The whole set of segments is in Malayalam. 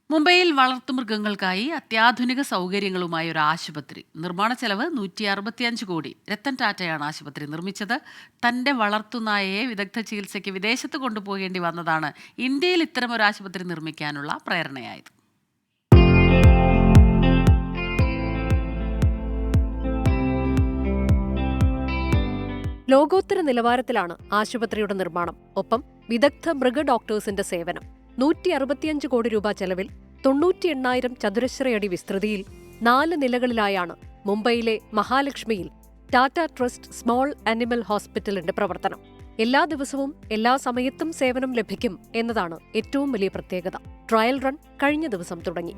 മുംബൈയിൽ വളർത്തുമൃഗങ്ങൾക്കായി അത്യാധുനിക സൗകര്യങ്ങളുമായ ഒരു ആശുപത്രി. നിർമ്മാണ ചെലവ് 165 കോടി. രത്തൻ ടാറ്റയാണ് ആശുപത്രി നിർമ്മിച്ചത്. തന്റെ വളർത്തുനായയെ വിദഗ്ധ ചികിത്സയ്ക്ക് വിദേശത്ത് കൊണ്ടുപോകേണ്ടി വന്നതാണ് ഇന്ത്യയിൽ ഇത്തരമൊരു ആശുപത്രി നിർമ്മിക്കാനുള്ള പ്രേരണയായത്. ലോകോത്തര നിലവാരത്തിലാണ് ആശുപത്രിയുടെ നിർമ്മാണം. ഒപ്പം വിദഗ്ധ മൃഗ ഡോക്ടേഴ്സിന്റെ സേവനം. 165 കോടി രൂപ ചെലവിൽ 98,000 ചതുരശ്രയടി വിസ്തൃതിയിൽ 4 നിലകളിലായാണ് മുംബൈയിലെ മഹാലക്ഷ്മിയിൽ ടാറ്റ ട്രസ്റ്റ് സ്മോൾ ആനിമൽ ഹോസ്പിറ്റലിന്റെ പ്രവർത്തനം. എല്ലാ ദിവസവും എല്ലാ സമയത്തും സേവനം ലഭിക്കും എന്നതാണ് ഏറ്റവും വലിയ പ്രത്യേകത. ട്രയൽ റൺ കഴിഞ്ഞ ദിവസം തുടങ്ങി.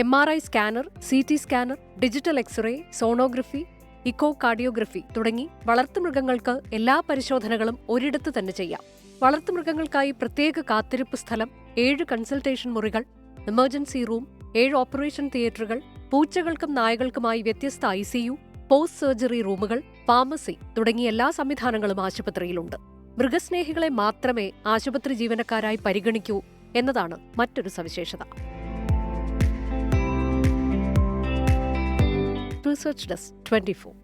MRI scanner, CT scanner, digital X ray, sonography, echocardiography തുടങ്ങി വളർത്തുമൃഗങ്ങൾക്ക് എല്ലാ പരിശോധനകളും ഒരിടത്ത് തന്നെ ചെയ്യാം. വളർത്തുമൃഗങ്ങൾക്കായി പ്രത്യേക കാത്തിരിപ്പ് സ്ഥലം, 7 കൺസൾട്ടേഷൻ മുറികൾ, എമർജൻസി റൂം, 7 ഓപ്പറേഷൻ തിയേറ്ററുകൾ, പൂച്ചകൾക്കും നായകൾക്കുമായി വ്യത്യസ്ത ICU, പോസ്റ്റ് സർജറി റൂമുകൾ, ഫാർമസി തുടങ്ങിയ എല്ലാ സംവിധാനങ്ങളും ആശുപത്രിയിലുണ്ട്. മൃഗസ്നേഹികളെ മാത്രമേ ആശുപത്രി ജീവനക്കാരായി പരിഗണിക്കൂ എന്നതാണ് മറ്റൊരു സവിശേഷത. Research Desk 24.